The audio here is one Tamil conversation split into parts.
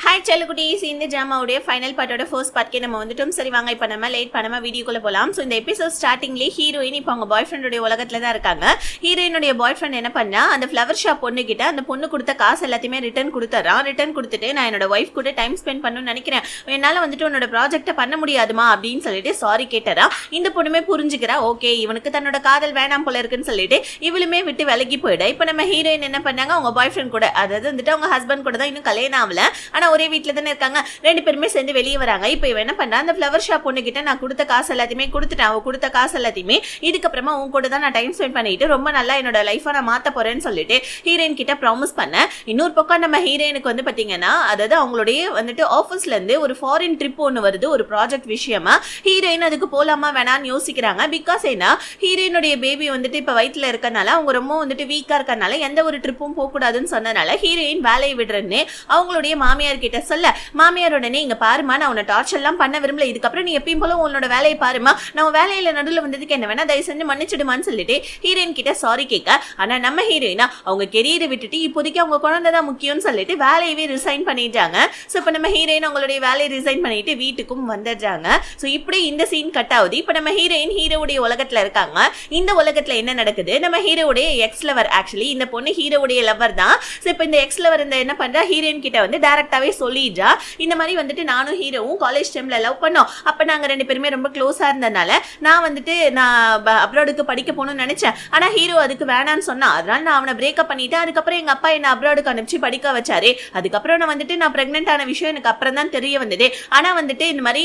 ஹாய் செல்லுக்குட்டீஸ், இந்த ஜாமாவுடைய ஃபைனல் பார்ட்டோட ஃபர்ஸ்ட் பார்ட்கே நம்ம வந்துட்டோம். சரி வாங்க, இப்போ நம்ம லேட் பண்ணாமல் வீடியோக்குள்ளே போகலாம். ஸோ இந்த எபிசோட் ஸ்டார்டிங்லேயே ஹீரோயின் இப்போ அவங்க பாய் ஃப்ரெண்டுடைய உலகத்தில் தான் இருக்காங்க. ஹீரோயினுடைய பாய் ஃப்ரெண்ட் என்ன பண்ணா, அந்த ஃப்ளவர் ஷாப் பொண்ணுக்கிட்ட அந்த பொண்ணு கொடுத்த காசு எல்லாத்தையுமே ரிட்டர்ன் கொடுத்துறான். ரிட்டர்ன் கொடுத்துட்டு நான் என்னோட ஒய்ஃப் கூட டைம் ஸ்பெண்ட் பண்ணணும்னு நினைக்கிறேன், என்னால் வந்துட்டு உன்னோட ப்ராஜெக்டை பண்ண முடியாதுமா அப்படின்னு சொல்லிட்டு சாரி கேட்டறா. இந்த பொண்ணுமே புரிஞ்சுக்கிறா, ஓகே இவனுக்கு தன்னோட காதல் வேணாம் போல இருக்குன்னு சொல்லிட்டு இவளுமே விட்டு விலகி போயிட. இப்போ நம்ம ஹீரோயின் என்ன பண்ணாங்க, அவங்க பாய் ஃப்ரெண்ட் கூட, அதாவது வந்துட்டு அவங்க ஹஸ்பண்ட் கூட தான் இன்னும் கல்யாணம் ஆகல, ஆனால் ஒரே வீட்டில் தானே இருக்காங்க. ரெண்டு பேருமே சேர்ந்து வெளியே வராங்க. இப்போ இவன் என்ன பண்ணா, அந்த ஃப்ளவர் ஷாப் பொண்ணு கிட்ட நான் கொடுத்த காசு எல்லாத்தையுமே கொடுத்துட்டேன், அவ கொடுத்த காசு எல்லாத்தையுமே இதுக்கப்புறமா உன் கூட தான் நான் டைம் ஸ்பெண்ட் பண்ணிட்டு ரொம்ப நல்லா என்னோட லைஃபை நான் மாற்ற போறேன்னு சொல்லிட்டு ஹீரோயின் கிட்ட ப்ராமிஸ் பண்ணேன். இன்னொரு பக்கம் நம்ம ஹீரோயினுக்கு வந்து பார்த்தீங்கன்னா, அதாவது அவங்களுடைய வந்துட்டு ஆஃபீஸ்ல இருந்து ஒரு ஃபாரின் ட்ரிப் ஒன்று வருது, ஒரு ப்ராஜெக்ட் விஷயமா. ஹீரோயின் அதுக்கு போலாமா வேணான்னு யோசிக்கிறாங்க. பிகாஸ் ஏன்னா ஹீரோயினுடைய பேபி வந்துட்டு இப்போ வயிற்றுல இருக்கனால அவங்க ரொம்ப வந்துட்டு வீக்கா இருக்கனால எந்த ஒரு ட்ரிப்பும் போகக்கூடாதுன்னு சொன்னனால ஹீரோயின் வேலையை விடுறேன்னு அவங்களுடைய மாமியார் கிட்ட சொல்ல, மாமியார் உடனே இங்க பாருமா, நான் உன்னை டார்ச்சர் எல்லாம் பண்ண விரும்பல, இதுக்கப்புறம் நீ எப்பயும் போல உன்னோட வேலையை பாருமா, நான் வேலையில நடுவில் வந்ததுக்கு என்ன வேணா தயவு செஞ்சு மன்னிச்சிடுமான்னு சொல்லிட்டு ஹீரோயின் கிட்ட சாரி கேட்க. ஆனா நம்ம ஹீரோயினா அவங்க கெரியரை விட்டுட்டு இப்போதைக்கு அவங்க குழந்தை தான் முக்கியம்னு சொல்லிட்டு வேலையவே ரிசைன் பண்ணிட்டாங்க. ஸோ இப்போ நம்ம ஹீரோயின் அவங்களுடைய வேலையை ரிசைன் பண்ணிட்டு வீட்டுக்கும் வந்துடுறாங்க. ஸோ இப்படி இந்த சீன் கட் ஆகுது. இப்போ நம்ம ஹீரோயின் ஹீரோவுடைய உலகத்துல இருக்காங்க. இந்த உலகத்துல என்ன நடக்குது, நம்ம ஹீரோவுடைய எக்ஸ் லவர், ஆக்சுவலி இந்த பொண்ணு ஹீரோவுடைய லவர் தான். ஸோ இப்போ இந்த எக்ஸ் லவர் இந்த என்ன பண்றா, ஹீரோயின் கிட்ட வந்து டைரக்டாவே சொல்லிடுறா, இந்த மாதிரி வந்துட்டு நானும் ஹீரோவும் காலேஜ் டைம்ல லவ் பண்ணோம், அப்ப நாங்க ரெண்டு பேருமே ரொம்ப க்ளோஸா இருந்ததுனால நான் வந்துட்டு நான் அப்ராடுக்கு படிக்க போகணும்னு நினைச்சேன், ஆனா ஹீரோ அதுக்கு வேணான்னு சொன்னா, அதனால நான் அவனை பிரேக்கப் பண்ணிட்டேன். அதுக்கப்புறம் எங்க அப்பா என்ன அப்ராடுக்கு அனுப்பிச்சு படிக்க வச்சாரு. அதுக்கப்புறம் நான் வந்துட்டு நான் பிரெக்னென்ட் ஆன விஷயம் எனக்கு அப்புறம் தான் தெரிய வந்தது. ஆனா வந்துட்டு இந்த மாதிரி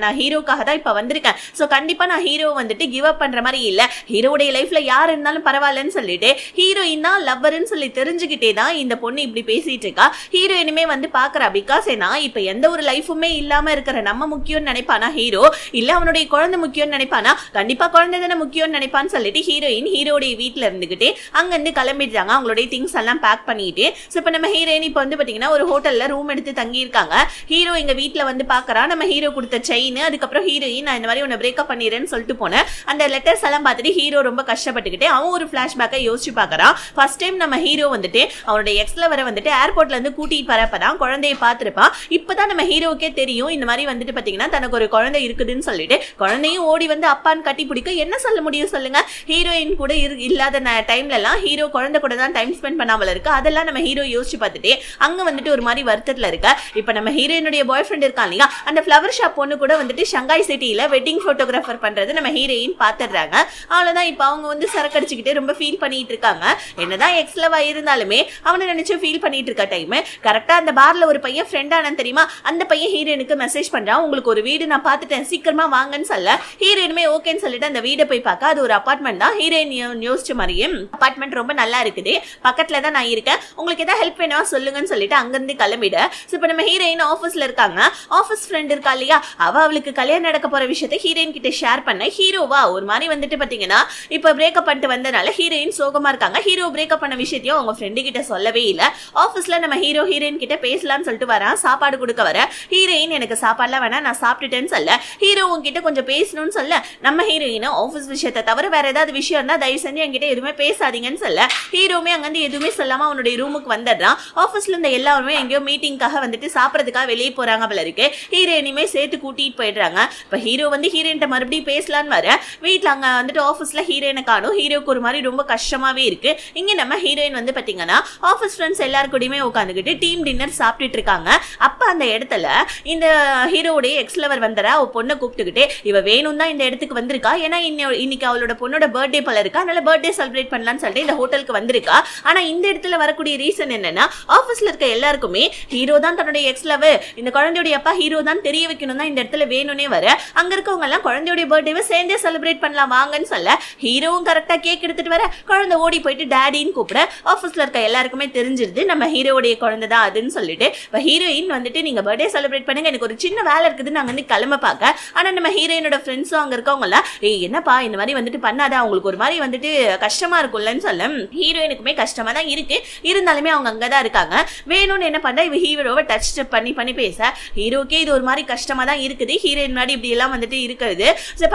நான் ஹீரோக்காக தான் இப்ப வந்திருக்கேன். ஸோ கண்டிப்பா நான் ஹீரோ வந்துட்டு கிவ் அப் பண்ற மாதிரி இல்ல, ஹீரோடைய லைஃப்ல யார் இருந்தாலும் பரவாயில்லன்னு சொல்லிட்டு ஹீரோயின் தான் லவ்வர்ன்னு சொல்லி தெரிஞ்சுக்கிட்டே தான் இந்த பொண்ணு இப்படி பேசிட்டு இருக்கா. ஹீரோயினுமே வந்து பாக்குறா. பிகாஸ் ஏன்னா இப்ப எந்த ஒரு லைஃபுமே இல்லாம இருக்கிற நம்ம முக்கியம்னு நினைப்பானா ஹீரோ, இல்ல அவனுடைய குழந்தை முக்கியம்னு நினைப்பானா, கண்டிப்பா குழந்தை தானே முக்கியம்னு நினைப்பான்னு சொல்லிட்டு ஹீரோயின் ஹீரோடைய வீட்டுல இருந்துகிட்டே அங்க இருந்து கிளம்பிட்டாங்க, அவங்களுடைய திங்ஸ் எல்லாம் பேக் பண்ணிட்டு. ஸோ இப்ப நம்ம ஹீரோயின் இப்ப வந்து பாத்தீங்கன்னா ஒரு ஹோட்டல்ல ரூம் எடுத்து தங்கி இருக்காங்க. ஹீரோ எங்க வீட்டுல வந்து பாக்குறா, நம்ம ஹீரோ கொடுத்த செயின், அதுக்கப்புறம் ஹீரோயின் நான் இந்த மாதிரி உன்னை பிரேக்கப் பண்ணிடுறேன்னு சொல்லிட்டு போனேன். அந்த லெட்டர்ஸ் எல்லாம் பார்த்துட்டு ஹீரோ ரொம்ப கஷ்டப்பட்டுக்கிட்டே அவன் ஒரு பிளாஷ்பேக்கை யோசிச்சு பாக்குறான். ஃபர்ஸ்ட் டைம் நம்ம ஹீரோ வந்துட்டு அவனுடைய எக்ஸ்ல வர வந்துட்டு ஏர்போர்ட்ல இருந்து கூட்டிட்டு வரப்பதான் குழந்தையை பார்த்திருப்பான். இப்பதான் நம்ம ஹீரோக்கே தெரியும் இந்த மாதிரி வந்துட்டு பாத்தீங்கன்னா தனக்கு ஒரு குழந்தை இருக்குதுன்னு சொல்லிட்டு குழந்தையும் ஓடி வந்து அப்பான்னு கட்டி பிடிக்க என்ன சொல்ல முடியும் சொல்லுங்க. ஹீரோயின் கூட இல்லாத டைம்ல எல்லாம் ஹீரோ குழந்தை கூட தான் டைம் ஸ்பெண்ட் பண்ணாமல் இருக்கு. அதெல்லாம் நம்ம ஹீரோ யோசிச்சு பார்த்துட்டு அங்க வந்துட்டு ஒரு மாதிரி வருத்தத்துல இருக்க. இப்ப நம்ம ஹீரோயினுடைய பாய் ஃப்ரெண்ட் இருக்கான் இல்லையா, அந்த ஃப்ளவர் ஷாப் பொண்ணு கூட வந்துட்டு ஷங்காய் சிட்டியில வெட்டிங் போட்டோகிராஃபர் பண்றது நம்ம ஹீரோயின் பாத்துடுறாங்க. அவ்வளவுதான். இப்ப அவங்க வந்து சரக்கு அடிச்சுக்கிட்டு ரொம்ப ஃபீல் பண்ணிட்டு இருக்காங்க. என்னதான் எக்ஸ்லவா இருந்தாலுமே அவனை நினைச்சு ஃபீல் பண்ணிட்டு இருக்க டைம் கரெக்டா அந்த பார்ல ஒரு பையன் ஃப்ரெண்டான தெரியுமா, அந்த பையன் ஹீரோயினுக்கு மெசேஜ் பண்றான், உங்களுக்கு ஒரு வீடு நான் பார்த்துட்டேன் சீக்கிரமா வாங்கன்னு சொல்ல. ஹீரோயினுமே ஓகேன்னு சொல்லிட்டு அந்த வீடை போய் பார்க்க அது ஒரு அபார்ட்மெண்ட் தான். ஹீரோயின் யோசிச்ச மாதிரியே அபார்ட்மெண்ட் ரொம்ப நல்லா இருக்குது, பக்கத்துல தான் நான் இருக்கேன், உங்களுக்கு ஏதாவது ஹெல்ப் வேணுமா சொல்லுங்கன்னு சொல்லிட்டு அங்கிருந்து கிளம்பிட. இப்ப நம்ம ஹீரோயின் ஆஃபீஸ்ல இருக்காங்க. ஆஃபீஸ் ஃப்ரெண்ட் இருக்கா இல்லையா, அவளுக்கு கல்யாணம் நடக்க போற விஷயத்தை ஹீரோயின் கிட்ட ஷேர் பண்ண. ஹீரோவா ஒரு மாதிரி வந்துட்டு பாத்தீங்கன்னா இப்ப பிரேக்கப் பண்ணிட்டு வந்தனால ஹீரோயின் சோகமா இருக்காங்க. ஹீரோ பிரேக்கப் பண்ண விஷயத்தையும் அவங்க ஃப்ரெண்டு கிட்ட சொல்லவே இல்ல. ஆஃபீஸ்ல நம்ம ஹீரோயின் கிட்ட பேசலாம்னு சொல்லிட்டு வரான், சாப்பாடு கொடுக்க வர. ஹீரோயின் எனக்கு சாப்பாடுலாம் வேணா நான் சாப்பிட்டுட்டேன்னு சொல்ல. ஹீரோ உங்ககிட்ட கொஞ்சம் பேசணும்னு சொல்ல, நம்ம ஹீரோயின் ஆஃபீஸ் விஷயத்தை தவிர வேற ஏதாவது விஷயம் இருந்தா தயவு செஞ்சு என்கிட்ட எதுவுமே பேசாதீங்கன்னு சொல்ல. ஹீரோமே அங்கிருந்து எதுவுமே சொல்லாம அவனுடைய ரூமுக்கு வந்துடுறான். ஆஃபீஸ்ல இருந்த எல்லாருமே எங்கேயோ மீட்டிங்காக வந்துட்டு சாப்பிடறதுக்காக வெளியே போறாங்க போல இருக்கு. ஹீரோயினுமே சேர்த்து கூட்டிட்டு போயிடுறாங்க. இப்ப ஹீரோ வந்து ஹீரோயின்ட்ட மறுபடியும் பேசலான்னு வர, வீட்டுல அங்க வந்துட்டு ஆஃபீஸ்ல ஹீரோயினை காணும். ஹீரோக்கு ஒரு மாதிரி ரொம்ப கஷ்டமாவே இருக்கு. இங்க நம்ம ஹீரோயின் வந்து பாத்தீங்கன்னா ஆஃபீஸ் ஃப்ரெண்ட்ஸ் எல்லாரு கூடயுமே உட்காந்துக்கிட்டு டீம் டின்னர் சாப்பிட்டுட்டு இருக்காங்க. அப்ப அந்த இடத்துல இந்த ஹீரோடைய எக்ஸ் லவர் வந்தரா, அவ பொண்ணை கூப்பிட்டுக்கிட்டே இவ வேணும் தான் இந்த இடத்துக்கு வந்திருக்கா, ஏன்னா இன்னைக்கு அவளோட பொண்ணோட பர்த்டே போல இருக்கா, அதனால பர்த்டே செலிப்ரேட் பண்ணலாம்னு சொல்லிட்டு இந்த ஹோட்டலுக்கு வந்திருக்கா. ஆனா இந்த இடத்துல வரக்கூடிய ரீசன் என்னன்னா, ஆஃபீஸ்ல இருக்க எல்லாருக்குமே ஹீரோ தான் தன்னுடைய எக்ஸ் லவர், இந்த குழந்தையுடைய அப்பா ஹீரோ தான் தெரிய வைக்கணும் தான் இந்த இடத்துல வேணும்னே வர. அங்க இருக்கவங்க எல்லாம் குழந்தையுடைய பர்த்டேவை சேர்ந்தே செலிப்ரேட் பண்ணலாம் வாங்கன்னு சொல்ல. ஹீரோவும் கரெக்டா கேக் எடுத்துட்டு வர, குழந்தை ஓடி போயிட்டு டேடின்னு கூப்பிட. ஆஃபீஸ்ல இருக்க எல்லாருக்குமே தெரிஞ்சிருது நம்ம ஹீரோடைய குழந்தை தான் அதுன்னு சொல்லிட்டு. இப்ப ஹீரோயின் வந்துட்டு நீங்க பர்த்டே செலிப்ரேட் பண்ணுங்க, எனக்கு ஒரு சின்ன வேலை இருக்குது, நாங்க வந்து கிளம்ப பார்க்க. ஆனா நம்ம ஹீரோயினோட ஃப்ரெண்ட்ஸும் அங்க இருக்கவங்க எல்லாம் என்னப்பா இந்த மாதிரி வந்துட்டு பண்ணாத, அவங்களுக்கு ஒரு மாதிரி வந்துட்டு கஷ்டமா இருக்கும்லன்னு சொல்ல. ஹீரோயினுக்குமே கஷ்டமா தான் இருக்கு, இருந்தாலுமே அவங்க அங்கதான் இருக்காங்க. வேணும்னு என்ன பண்ணா இவ ஹீரோவை டச் பண்ணி பேச. ஹீரோக்கே இது ஒரு மாதிரி கஷ்டமா தான் இருக்குது, ஹீரோயின் முன்னாடி இப்படி எல்லாம் வந்துட்டு இருக்கிறது.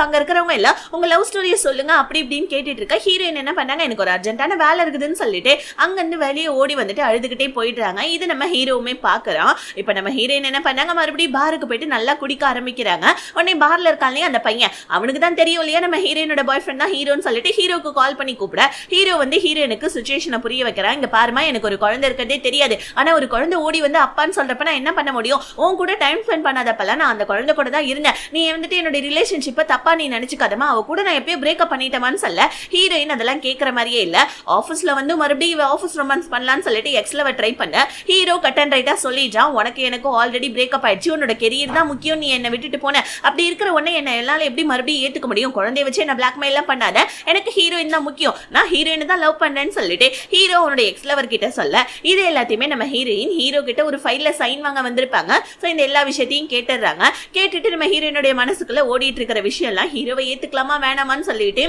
அங்க இருக்கிறவங்க எல்லாம் உங்க லவ் ஸ்டோரியை சொல்லுங்க அப்படி இப்படின்னு கேட்டுட்டு இருக்க. ஹீரோயின் என்ன பண்ணாங்க, எனக்கு ஒரு அர்ஜென்ட்டான வேலை இருக்குதுன்னு சொல்லிட்டு அங்கிருந்து வெளியே ஓடி வந்துட்டு அழுதுகிட்டே போயிடுறாங்க. இது நம்ம ஹீரோவுமே பார்க்க பாக்குறான். இப்ப நம்ம ஹீரோயின் என்ன பண்ணாங்க, மறுபடியும் பாருக்கு போயிட்டு நல்லா குடிக்க ஆரம்பிக்கிறாங்க. உடனே பார்ல இருக்கானே அந்த பையன், அவனுக்கு தான் தெரியும் இல்லையா நம்ம ஹீரோயினோட பாய் ஃப்ரெண்ட் தான் ஹீரோன்னு சொல்லிட்டு ஹீரோக்கு கால் பண்ணி கூப்பிட ஹீரோ வந்து ஹீரோயினுக்கு சிச்சுவேஷனை புரிய வைக்கிறான். இங்க பாருமா, எனக்கு ஒரு குழந்தை இருக்கிறதே தெரியாது, ஆனா ஒரு குழந்தை ஓடி வந்து அப்பான்னு சொல்றப்ப நான் என்ன பண்ண முடியும், உன் கூட டைம் ஸ்பெண்ட் பண்ணாதப்பெல்லாம் நான் அந்த குழந்தை கூட தான் இருந்தேன், நீ வந்துட்டு என்னோட ரிலேஷன்ஷிப்பை தப்பா நீ நினைச்சுக்காதமா, அவ கூட நான் எப்பயும் பிரேக்கப் பண்ணிட்டேமான்னு சொல்ல ஹீரோயின் அதெல்லாம் கேட்கற மாதிரியே இல்ல. ஆபீஸ்ல வந்து மறுபடியும் ஆபீஸ் ரொமான்ஸ் பண்ணலாம்னு சொல்லிட்டு எக்ஸ்ல ட்ரை பண்ண ஹீரோ கட் அண்ட் ரைட்டா சொல்லிட்டான், உனக்கு எனக்கு ஆல்ரெடி பிரேக்கப் ஆயிடுச்சு, உன்னோட கெரியர் தான் முக்கியம், நீ என்ன விட்டுட்டு போன, அப்படி இருக்கிற உடனே என்ன என்னால எப்படி மறுபடியும் ஏத்துக்க முடியும், குழந்தைய வச்சு என்ன பிளாக்மெயில் எல்லாம் பண்ணாத, எனக்கு ஹீரோயின் தான் முக்கியம், நான் ஹீரோயின் தான் லவ் பண்றேன்னு சொல்லிட்டு ஹீரோ அவனோட எக்ஸ் லவர் கிட்ட சொல்ல இது எல்லாத்தையுமே நம்ம ஹீரோயின் ஹீரோ கிட்ட ஒரு ஃபைல்ல சைன் வாங்க வந்திருப்பாங்க. சோ இந்த எல்லா விஷயத்தையும் கேட்டுறாங்க. கேட்டுட்டு நம்ம ஹீரோயினுடைய மனசுக்குள்ள ஓடிட்டு இருக்கிற விஷயம் எல்லாம் ஹீரோவை ஏத்துக்கலாமா வேணாமான்னு சொல்லிட்டு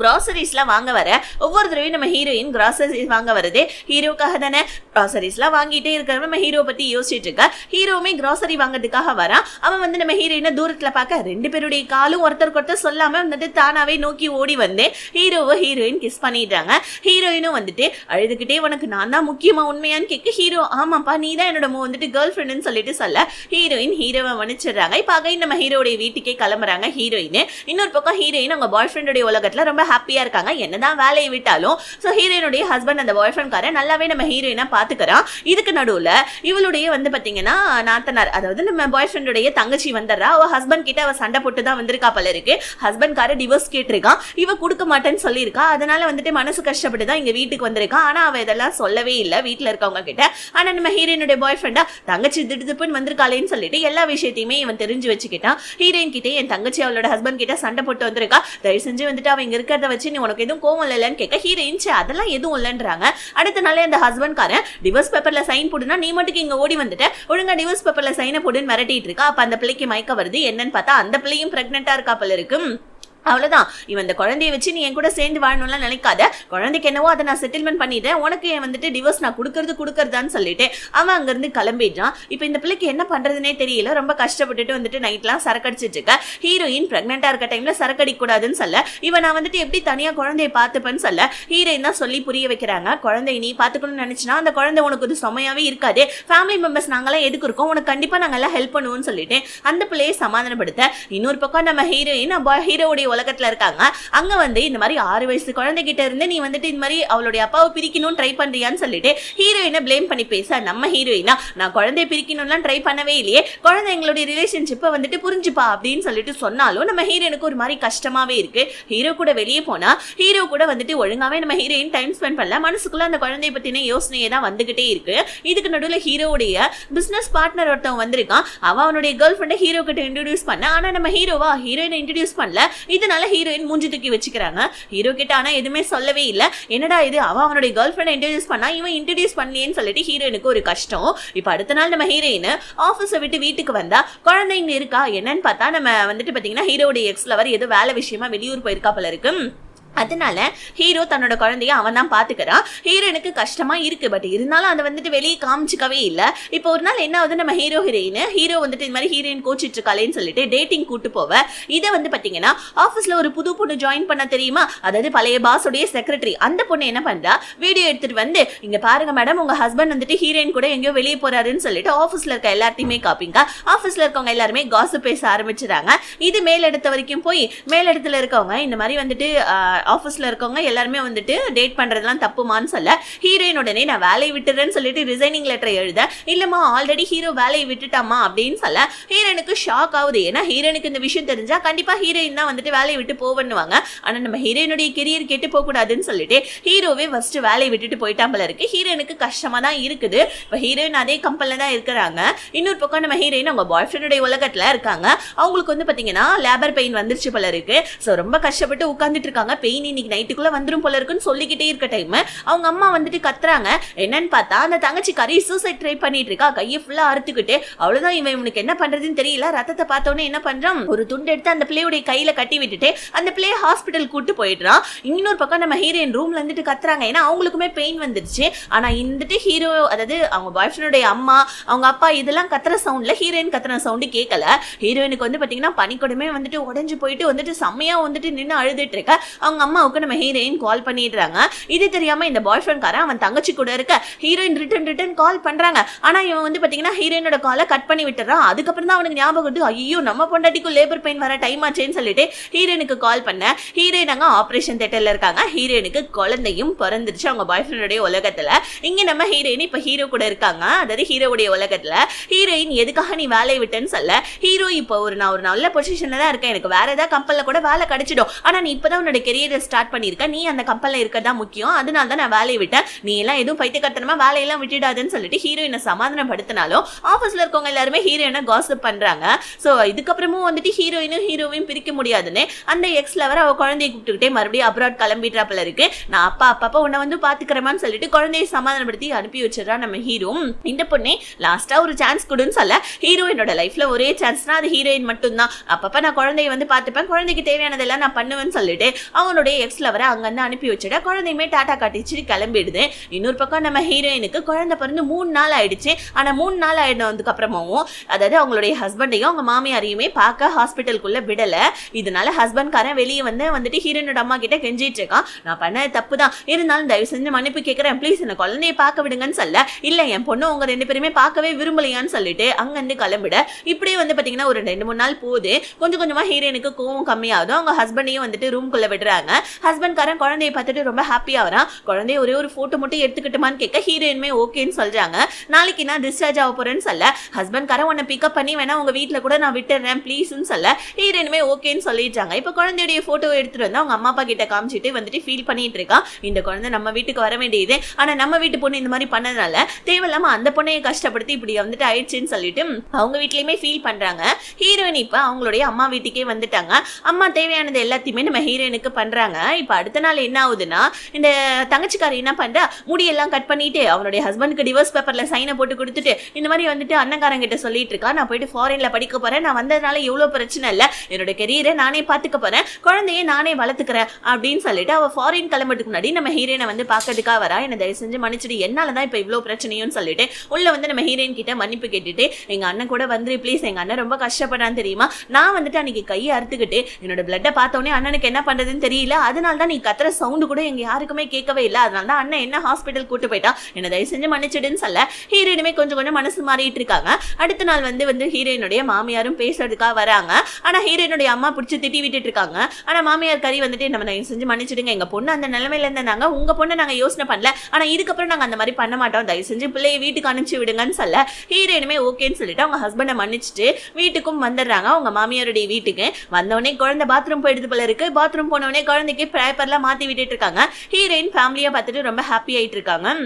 கிராசரிஸ்லாம் வாங்க வர ஒவ்வொரு தடவையும் நம்ம ஹீரோயின் கிராசரிஸ் வாங்க வருது ஹீரோக்காக தானே. கிராசரிஸ்லாம் வாங்கிட்டே இருக்கிற நம்ம ஹீரோ பத்தி யோசிச்சுட்டு இருக்க ஹீரோவுமே கிராசரி வாங்குறதுக்காக வரான். அவன் வந்து நம்ம ஹீரோயினை தூரத்துல பார்க்க ரெண்டு பேருடைய காலும் ஒருத்தருக்கு ஒருத்தர் சொல்லாம வந்துட்டு தானாவே நோக்கி ஓடி வந்து ஹீரோவை ஹீரோயின் கிஸ் பண்ணிடுறாங்க. ஹீரோயினும் வந்துட்டு அழுதுகிட்டே உனக்கு நான் தான் முக்கியமா உண்மையான்னு கேட்க ஹீரோ ஆமாப்பா நீ தான் என்னோட வந்துட்டு கேர்ள் ஃப்ரெண்டுன்னு சொல்லிட்டு சொல்ல ஹீரோயின் ஹீரோவை மன்னிச்சிடுறாங்க. இப்ப அகைன் நம்ம ஹீரோடைய வீட்டுக்கே கிளம்புறாங்க ஹீரோயின். இன்னொரு பக்கம் ஹீரோயின் அவங்க பாய் ஃப்ரெண்டுடைய உலகத்துல ரொம்ப ஹாப்பியா இருக்காங்க, என்னதான் வேலையை விட்டாலும். சோ ஹீரோயினுடைய ஹஸ்பண்ட் அந்த பாய் ஃப்ரெண்ட் கார நல்லாவே நம்ம ஹீரோயினா பாத்துக்கிறான். இதுக்கு நடுவுல இவளுடைய வந்து பாத்தீங்கன்னா நாத்தனார், அதாவது நம்ம பாய் ஃப்ரெண்டுடைய தங்கச்சி வந்துடுறா. அவ ஹஸ்பண்ட் கிட்ட அவ சண்டை போட்டு தான் வந்திருக்கா போல இருக்கு. ஹஸ்பண்ட் கார டிவோர்ஸ் கேட்டிருக்கான், இவ கொடுக்க மாட்டேன்னு சொல்லியிருக்கா. அதனால வந்துட்டு மனசு கஷ்டப்பட்டு தான் இங்க வீட்டுக்கு வந்திருக்கான். ஆனா அவ இதெல்லாம் சொல்லவே இல்லை வீட்டுல இருக்கவங்க கிட்ட. ஆனா நம்ம ஹீரோயினுடைய பாய் ஃப்ரெண்டா தங்கச்சி திடுப்புன்னு வந்திருக்காளேன்னு சொல்லிட்டு எல்லா விஷயத்தையுமே இவன் தெரிஞ்சு வச்சுக்கிட்டான். ஹீரோயின் கிட்டே என் தங்கச்சி அவளோட ஹஸ்பண்ட் கிட்ட சண்டை போட்டு வந்திருக்கா, தயவு செஞ்சு வந்துட்டு அவ இங்க இருக்கிறத வச்சு நீ உனக்கு எதுவும் கோவம் இல்லைன்னு கேட்க ஹீரோயின் அதெல்லாம் எதுவும் இல்லைன்றாங்க. அடுத்த நாளே அந்த ஹஸ்பண்ட் காரன் டிவோர்ஸ் பேப்பர்ல சைன் போடுனா நீ மட்டும் இங்க ஓடி வந்துட்டு ஒழுங்கா டிவோர்ஸ் பேப்பர்ல சைனை போடுன்னு மிரட்டிட்டு இருக்கா. அப்ப அந்த பிள்ளைக்கு மயக்க வருது. என்னன்னு பார்த்தா அந்த பிள்ளையும் பிரெக்னெண்டா இருக்கா போல இருக்கு. அவ்வளவுதான், இவன் இந்த குழந்தைய வச்சு நீ என் கூட சேர்ந்து வாழணும்லாம் நினைக்காத, குழந்தைக்கு என்னவோ அதை நான் செட்டில்மெண்ட் பண்ணிட்டேன், உனக்கு வந்துட்டு டிவோர்ஸ் நான் கொடுக்கறதான்னு சொல்லிட்டு அவன் அங்க இருந்து கிளம்பிடுறான். இப்ப இந்த பிள்ளைக்கு என்ன பண்றதுனே தெரியல, ரொம்ப கஷ்டப்பட்டுட்டு வந்துட்டு நைட்லாம் சரக்கடிச்சிட்டு இருக்க. ஹீரோயின் பிரெக்னெண்டா இருக்க டைம்ல சரக்கடிக்க கூடாதுன்னு சொல்ல இவன் நான் வந்துட்டு எப்படி தனியா குழந்தைய பாத்துப்பேன்னு சொல்ல ஹீரோயின் தான் சொல்லி புரிய வைக்கிறாங்க. குழந்தைய நீ பாத்துக்கணும்னு நினைச்சுனா அந்த குழந்தை உனக்கு ஒரு சுமையாவே இருக்காது, ஃபேமிலி மெம்பர்ஸ் நாங்கெல்லாம் எதுக்கு இருக்கோம், உனக்கு கண்டிப்பா நாங்க எல்லாம் ஹெல்ப் பண்ணுவோம்னு சொல்லிட்டு அந்த பிள்ளையை சமாதானப்படுத்த இன்னொரு பக்கம் நம்ம ஹீரோயின் ஹீரோவுடைய உலகத்துல இருக்காங்க. அங்க வந்து இந்த மாதிரி 6 வயசு குழந்தைகிட்ட இருந்து நீ வந்துட்டு இந்த மாதிரி அவளுடைய அப்பாவை பிரிக்கணும்னு ட்ரை பண்றியான்னு சொல்லிட்டு ஹீரோயினை பிளேம் பண்ணி பேச நம்ம ஹீரோயினா நான் குழந்தைய பிரிக்கணும்லாம் ட்ரை பண்ணவே இல்லையே, குழந்தை எங்களுடைய ரிலேஷன்ஷிப்பை வந்துட்டு புரிஞ்சுப்பா அப்படின்னு சொல்லிட்டு சொன்னாலும் நம்ம ஹீரோயினுக்கு ஒரு மாதிரி கஷ்டமாவே இருக்கு. ஹீரோ கூட வெளியே போனா ஹீரோ கூட வந்துட்டு ஒழுங்காவே நம்ம ஹீரோயின் டைம் ஸ்பெண்ட் பண்ணல, மனசுக்குள்ள அந்த குழந்தைய பத்தின யோசனையே தான் வந்துகிட்டே இருக்கு. இதுக்கு நடுவில் ஹீரோவுடைய பிசினஸ் பார்ட்னர் ஒருத்தவன் வந்திருக்கான். அவனுடைய கேர்ள் ஃப்ரெண்டை ஹீரோ கிட்ட இன்ட்ரோடியூஸ் பண்ண, ஆனா நம்ம ஹீரோவா ஹீரோயினை இன்ட்ரோடியூஸ் பண்ணல. இதனால ஹீரோயின் மூஞ்சி தூக்கி வச்சுக்கிறாங்க ஹீரோ கிட்ட. ஆனா எதுவுமே சொல்லவே இல்ல, என்னடா இது அவனுடைய கேர்ள் ஃப்ரெண்ட் இன்ட்ரோடியூஸ் பண்ணா இவன் இன்ட்ரோடியூஸ் பண்ணலேன்னு சொல்லிட்டு ஹீரோயினுக்கு ஒரு கஷ்டம். இப்ப அடுத்த நாள் நம்ம ஹீரோயின் ஆபீஸை விட்டு வீட்டுக்கு வந்தா குழந்தைங்க இருக்கா. என்னன்னு பார்த்தா நம்ம வந்துட்டு பாத்தீங்கன்னா ஹீரோடைய எக்ஸ் லவர் ஏதோ வேலை விஷயமா வெளியூர் போயிருக்கா போல இருக்கு. அதனால ஹீரோ தன்னோட குழந்தைய அவன் தான் பாத்துக்கிறான். ஹீரோனுக்கு கஷ்டமா இருக்கு, பட் இருந்தாலும் அதை வந்துட்டு வெளியே காமிச்சிக்கவே இல்லை. இப்போ ஒரு நாள் என்ன ஆகுது, நம்ம ஹீரோ வந்துட்டு இந்த மாதிரி ஹீரோயின் கோச்சிட்டு இருக்காளேன்னு சொல்லிட்டு டேட்டிங் கூட்டு போவ. இதை வந்து பாத்தீங்கன்னா ஆபீஸ்ல ஒரு புது பொண்ணு ஜாயின் பண்ண தெரியுமா, அதாவது பழைய பாஸோடைய செக்ரட்டரி. அந்த பொண்ணு என்ன பண்றா, வீடியோ எடுத்துட்டு வந்து இங்க பாருங்க மேடம் உங்க ஹஸ்பண்ட் வந்துட்டு ஹீரோயின் கூட எங்கேயோ வெளியே போறாருன்னு சொல்லிட்டு ஆபீஸ்ல இருக்க எல்லாத்தையுமே காப்பிங்க. ஆபீஸ்ல இருக்கவங்க எல்லாருமே காசு பேச ஆரம்பிச்சிடறாங்க. இது மேலிடத்து வரைக்கும் போய் மேலிடத்துல இருக்கவங்க இந்த மாதிரி வந்துட்டு ஆஃபீஸ்ல இருக்கவங்க எல்லாருமே வந்துட்டு டேட் பண்றதெல்லாம் தப்புமான்னு சொல்ல ஹீரோயின் உடனே நான் வேலையை விட்டுறேன்னு சொல்லிட்டு ரிசைனிங் லெட்டர் எழுத, இல்லம்மா ஆல்ரெடி ஹீரோ வேலையை விட்டுட்டாமா அப்படின்னு சொல்ல ஹீரோனுக்கு ஷாக் ஆகுது. ஏன்னா ஹீரோனுக்கு இந்த விஷயம் தெரிஞ்சா கண்டிப்பா ஹீரோயின் தான் வந்துட்டு வேலையை விட்டு போவண்ணுவாங்க. ஆனா நம்ம ஹீரோயினுடைய கெரியர் கெட்டு போக கூடாதுன்னு சொல்லிட்டு ஹீரோவே ஃபர்ஸ்ட் வேலையை விட்டுட்டு போயிட்டான் போல இருக்கு. ஹீரோனுக்கு கஷ்டமா தான் இருக்குது. இப்ப ஹீரோயின் அதே கம்பெனில தான் இருக்கிறாங்க. இன்னொரு பக்கம் நம்ம ஹீரோயின் அவங்க பாய் ஃப்ரெண்டுடைய உலகத்துல இருக்காங்க. அவங்களுக்கு வந்து பாத்தீங்கன்னா லேபர் பெயின் வந்துருச்சு போல இருக்கு. சோ ரொம்ப கஷ்டப்பட்டு உட்கார்ந்துட்டு இருக்காங்க. பெயின் இன்னைக்கு நைட்டுக்குள்ள வந்துரும் போல இருக்குன்னு சொல்லிக்கிட்டே இருக்க டைம் அவங்க அம்மா வந்துட்டு கத்துறாங்க. என்னன்னு பார்த்தா அந்த தங்கச்சி கறி சூசைட் ட்ரை பண்ணிட்டு இருக்கா, கையை ஃபுல்லா அறுத்துக்கிட்டு. அவ்வளவுதான், இவனுக்கு என்ன பண்றதுன்னு தெரியல. ரத்தத்தை பார்த்தோன்னே என்ன பண்றான், ஒரு துண்டு எடுத்து அந்த பிள்ளையுடைய கையில கட்டி விட்டுட்டு அந்த பிள்ளைய ஹாஸ்பிட்டல் கூட்டு போயிடுறான். இன்னொரு பக்கம் நம்ம ஹீரோயின் ரூம்ல இருந்துட்டு கத்துறாங்க. ஏன்னா அவங்களுக்குமே பெயின் வந்துருச்சு. ஆனா வந்துட்டு ஹீரோ அதாவது அவங்க பாய் ஃப்ரெண்டுடைய அம்மா அவங்க அப்பா இதெல்லாம் கத்துற சவுண்ட்ல ஹீரோயின் கத்துற சவுண்டு கேட்கல. ஹீரோயினுக்கு வந்து பாத்தீங்கன்னா பனிக்கூடமே வந்துட்டு உடஞ்சு போயிட்டு வந்துட்டு செம்மையா வந்துட்டு நின்று அழுதுட்டு இருக்க. அவங்க அவங்க அம்மாவுக்கு நம்ம ஹீரோயின் கால் பண்ணிடுறாங்க. இது தெரியாம இந்த பாய் ஃப்ரெண்ட் காரன் அவன் தங்கச்சி கூட இருக்க ஹீரோயின் ரிட்டன் கால் பண்றாங்க. ஆனா இவன் வந்து பாத்தீங்கன்னா ஹீரோயினோட காலை கட் பண்ணி விட்டுறான். அதுக்கப்புறம் தான் அவனுக்கு ஞாபகம் வந்து ஐயோ நம்ம பொண்டாட்டிக்கும் லேபர் பெயின் வர டைம் ஆச்சேன்னு சொல்லிட்டு ஹீரோயினுக்கு கால் பண்ண ஹீரோயின் அங்க ஆபரேஷன் தியேட்டர்ல இருக்காங்க. ஹீரோயினுக்கு குழந்தையும் பிறந்துருச்சு அவங்க பாய் ஃப்ரெண்டோடைய உலகத்துல. இங்க நம்ம ஹீரோயின் இப்ப ஹீரோ கூட இருக்காங்க. அதாவது ஹீரோவுடைய உலகத்துல ஹீரோயின் எதுக்காக நீ வேலையை விட்டேன்னு சொல்ல ஹீரோ இப்போ நான் ஒரு நல்ல பொசிஷன்ல தான் இருக்கேன், எனக்கு வேற ஏதாவது கம்பெனில கூட வேலை கிடைச்சிடும், ஆனா நீ இப்பதான் உன்னோட கெரியரை ஸ்டார்ட் பண்ணிருக்க, நீ அந்த கம்பெனில இருக்கதா முக்கியம், அதனால தான் நான் வேலையை விட்டேன், நீ எல்லாம் எதுவும் பைத்தியக்காரத்தனமா வேலையெல்லாம் விட்டுடாதுன்னு சொல்லிட்டு ஹீரோயினை சமாதானப்படுத்தினாலும் ஆபீஸ்ல இருக்கவங்க எல்லாருமே ஹீரோயினை காசிப் பண்றாங்க. சோ இதுக்கப்புறமும் வந்துட்டு ஹீரோவையும் பிரிக்க முடியாதுன்னு அந்த எக்ஸ் லவர் அவ குழந்தையை கூப்பிட்டுக்கிட்டே மறுபடியும் அப்ராட் கிளம்பிட்டாப்புல இருக்கு. நான் அப்பா உன்னை வந்து பாத்துக்கிறேன்னு சொல்லிட்டு குழந்தையை சமாதானப்படுத்தி அனுப்பி வச்சிடறா நம்ம ஹீரோ. இந்த பொண்ணே லாஸ்டா ஒரு சான்ஸ் கொடுன்னு சொல்ல ஹீரோயினோட லைஃப்ல ஒரே சான்ஸ்னா அது ஹீரோயின் மட்டும் தான், அப்பப்ப நான் குழந்தைய வந்து பாத்துப்பேன், குழந்தைக்கு தேவையானதெல்லாம் நான் பண்ணுவேன்னு சொல்லிட்டு அவனுடைய எக்ஸ் லவரை அங்கிருந்து அனுப்பி வச்சுட குழந்தையுமே டாட்டா காட்டிச்சு கிளம்பிடுது. இன்னொரு பக்கம் நம்ம ஹீரோயினுக்கு குழந்தை பிறந்து 3 நாள் ஆயிடுச்சு. ஆனா 3 நாள் ஆயிடுறதுக்கு அப்புறமாவும் அதாவது அவங்களுடைய ஹஸ்பண்டையும் அவங்க மாமியாரையுமே பார்க்க ஹாஸ்பிட்டலுக்குள்ள விடல. இதனால ஹஸ்பண்ட் காரன் வெளியே வந்துட்டு ஹீரோயினோட அம்மா கிட்ட கெஞ்சிட்டு இருக்கான், நான் பண்ணது தப்பு தான், இருந்தாலும் தயவு செஞ்சு மன்னிப்பு கேட்கிறேன், ப்ளீஸ் என்ன குழந்தைய பார்க்க விடுங்கன்னு சொல்ல இல்ல என் பொண்ணு உங்க 2 பேருமே பார்க்கவே விரும்பலையான்னு சொல்லிட்டு அங்கிருந்து கிளம்பிட இப்படியே வந்து பாத்தீங்கன்னா ஒரு 2-3 நாள் போகுது. கொஞ்சம் கொஞ்சமா ஹீரோயினுக்கு கோவம் கம்மியாகுது. அவங்க ஹஸ்பண்டையும் வந்துட்டு ரூம்குள்ள விடுறாங்க. ஹஸ்பண்ட் காரன் குழந்தைய பார்த்துட்டு ரொம்ப ஹாப்பியா வரான். குழந்தைய ஒரே ஒரு போட்டோ மட்டும் எடுத்துக்கிட்டுமான்னு கேட்க ஹீரோயினுமே ஓகேன்னு சொல்றாங்க. நாளைக்கு நான் டிஸ்சார்ஜ் ஆக போறேன்னு சொல்ல ஹஸ்பண்ட் காரன் உன்னை பிக்கப் பண்ணி வேணா உங்க வீட்டுல கூட நான் விட்டுறேன் ப்ளீஸ்ன்னு சொல்ல ஹீரோயினுமே ஓகேன்னு சொல்லிட்டாங்க. இப்ப குழந்தையுடைய போட்டோ எடுத்துட்டு வந்து அவங்க அம்மா அப்பா கிட்ட காமிச்சிட்டு வந்துட்டு ஃபீல் பண்ணிட்டு இருக்கா, இந்த குழந்தை நம்ம வீட்டுக்கு வர வேண்டியது, ஆனா நம்ம வீட்டு பொண்ணு இந்த மாதிரி பண்ணதுனால தேவையில்லாம அந்த பொண்ணையை கஷ்டப்படுத்தி இப்படி வந்துட்டு ஆயிடுச்சுன்னு சொல்லிட்டு அவங்க வீட்லயுமே ஃபீல் பண்றாங்க. ஹீரோயின் இப்ப அவங்களுடைய அம்மா வீட்டுக்கே வந்துட்டாங்க. அம்மா தேவையானது எல்லாத்தையுமே நம்ம ஹீரோயினுக்கு பண்றாங்க. இப்ப அடுத்த நாள் என்ன ஆகுதுன்னா இந்த தங்கச்சிக்காரி என்ன பண்றா முடியெல்லாம் கட் பண்ணிட்டு அவனுடைய ஹஸ்பண்டுக்கு டிவோர்ஸ் பேப்பர்ல சைனை போட்டு கொடுத்துட்டு இந்த மாதிரி வந்துட்டு அண்ணங்காரங்க கிட்ட சொல்லிட்டு இருக்கா, நான் போயிட்டு ஃபாரின்ல படிக்க போறேன், நான் வந்ததுனால எவ்வளவு பிரச்சனை இல்ல, என்னோட கெரியரை நானே பாத்துக்க போறேன், குழந்தைய நானே வளர்த்துக்கிறேன் அப்படின்னு சொல்லிட்டு அவ ஃபாரின் கிளம்புறதுக்கு முன்னாடி நம்ம ஹீரோயினை வந்து பாக்கிறதுக்காக வரா. என்ன தயவு செஞ்சு மன்னிச்சிட்டு என்னாலதான் இப்ப இவ்வளவு பிரச்சனையும் சொல்லிட்டு உள்ள வந்து நம்ம ஹீரோயின் கிட்ட மன்னிப்பு கேட்டுட்டு எங்க அண்ணன் கூட வந்துரு ப்ளீஸ், எங்க அண்ணன் ரொம்ப கஷ்டப்படான்னு தெரியுமா, நான் வந்துட்டு அன்னைக்கு கையை அறுத்துக்கிட்டு என்னோட பிளட்டை பார்த்தோன்னே அண்ணனுக்கு என்ன பண்றதுன்னு தெரியல, அதனால தான் நீ கத்துற சவுண்டு கூட எங்க யாருக்குமே கேட்கவே இல்லை, அதனால தான் அண்ணன் என்ன ஹாஸ்பிட்டல் கூட்டு போயிட்டா, என்ன தயவு செஞ்சு மன்னிச்சிடுன்னு சொல்ல ஹீரோயினுமே கொஞ்சம் கொஞ்சம் மனசு மாறிட்டு இருக்காங்க. அடுத்த நாள் வந்து ஹீரோயினுடைய மாமியாரும் பேசுறதுக்காக வராங்க. ஆனா ஹீரோயினுடைய அம்மா பிடிச்சி திட்டி விட்டுட்டு இருக்காங்க. ஆனா மாமியார் கறி வந்துட்டு நம்ம தயவு செஞ்சு மன்னிச்சிடுங்க, எங்க பொண்ணு அந்த நிலைமையில இருந்தாங்க, உங்க பொண்ணை நாங்க யோசனை பண்ணல, ஆனா இதுக்கப்புறம் நாங்க அந்த மாதிரி பண்ண மாட்டோம், தயவு செஞ்சு பிள்ளையை வீட்டுக்கு அனுப்பிச்சு விடுங்கன்னு சொல்ல ஹீரோயினுமே ஓகேன்னு சொல்லிட்டு அவங்க ஹஸ்பண்டை மன்னிச்சுட்டு வீட்டுக்கும் வந்துடுறாங்க. அவங்க மாமியாருடைய வீட்டுக்கு வந்தவொடனே குழந்தை பாத்ரூம் போயிடுது போல இருக்கு. பாத்ரூம் போனவொடனே குழந்தைக்கு பேப்பர்லாம் மாத்தி விட்டுட்டு இருக்காங்க. ஹீரோயின் ஃபேமிலியா பார்த்துட்டு ரொம்ப ஹாப்பி ஆயிட்டு இருக்காங்க.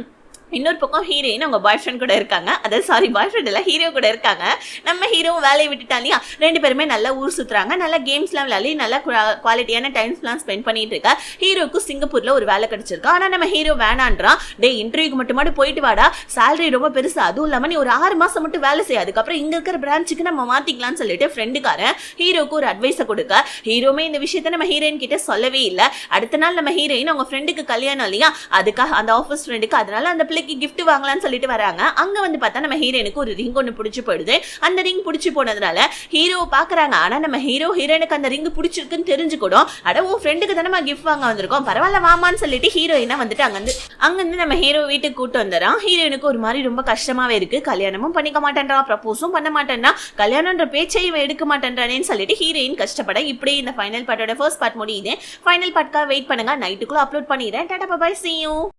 இன்னொரு பக்கம் ஹீரோயின் அவங்க பாய் ஃப்ரெண்ட் கூட இருக்காங்க. அதாவது சாரி பாய் ஃப்ரெண்ட் இல்லை ஹீரோ கூட இருக்காங்க. நம்ம ஹீரோவும் வேலையை விட்டுட்டா இல்லையா, 2 பேருமே நல்லா ஊர் சுற்றுறாங்க, நல்லா கேம்ஸ்லாம் விளையாடி நல்லா குவாலிட்டியான டைம்ஸ்லாம் ஸ்பெண்ட் பண்ணிட்டு இருக்கா. ஹீரோக்கு சிங்கப்பூர்ல ஒரு வேலை கிடைச்சிருக்கு. ஆனால் நம்ம ஹீரோ வேணான்றான். இன்டர்வியூக்கு மட்டுமாட்டு போயிட்டு வாடா, சேலரி ரொம்ப பெருசு, அதுவும் இல்லாமல் நீ ஒரு 6 மாசம் மட்டும் வேலை செய்ய, அதுக்கப்புறம் இங்க இருக்கிற பிரான்ச்சுக்கு நம்ம மாத்திக்கலாம்னு சொல்லிட்டு ஃப்ரெண்டுக்காரன் ஹீரோக்கு ஒரு அட்வைஸை கொடுக்க ஹீரோமே இந்த விஷயத்த நம்ம ஹீரோயின் கிட்ட சொல்லவே இல்லை. அடுத்த நாள் நம்ம ஹீரோயின் அவங்க ஃப்ரெண்டுக்கு கல்யாணம் இல்லையா, அதுக்காக அந்த ஆஃபீஸ் ஃப்ரெண்டுக்கு அதனால அந்த கிஃப்ட் வாங்கலாம்னு சொல்லிட்டு வராங்க. அங்க வந்து பார்த்தா நம்ம ஹீரோயினுக்கு ஒரு ரிங் ஒன்று பிடிச்சி போயிடுது. அந்த ரிங் பிடிச்சி போனதுனால ஹீரோவை பாக்குறாங்க. ஆனா நம்ம ஹீரோயினுக்கு அந்த ரிங் பிடிச்சிருக்குன்னு தெரிஞ்சு கூட அட உன் ஃப்ரெண்டுக்கு தானே நம்ம கிஃப்ட் வாங்க வந்திருக்கோம், பரவாயில்ல வாமான்னு சொல்லிட்டு ஹீரோயினா வந்துட்டு அங்கிருந்து நம்ம ஹீரோ வீட்டுக்கு கூட்டு வந்துறான். ஹீரோயினுக்கு ஒரு மாதிரி ரொம்ப கஷ்டமாவே இருக்கு. கல்யாணமும் பண்ணிக்க மாட்டேன்றா, ப்ரப்போஸும் பண்ண மாட்டேன்னா, கல்யாணம்ன்ற பேச்சை இவன் எடுக்க மாட்டேன்றானேன்னு சொல்லிட்டு ஹீரோயின் கஷ்டப்பட இப்படி இந்த ஃபைனல் பார்ட்டோட ஃபர்ஸ்ட் பார்ட் முடியுது. ஃபைனல் பார்ட்காக வெயிட் பண்ணுங்க, நைட்டுக்குள்ள அப்லோட் பண்ணிடுறேன். Tata bye bye, see you.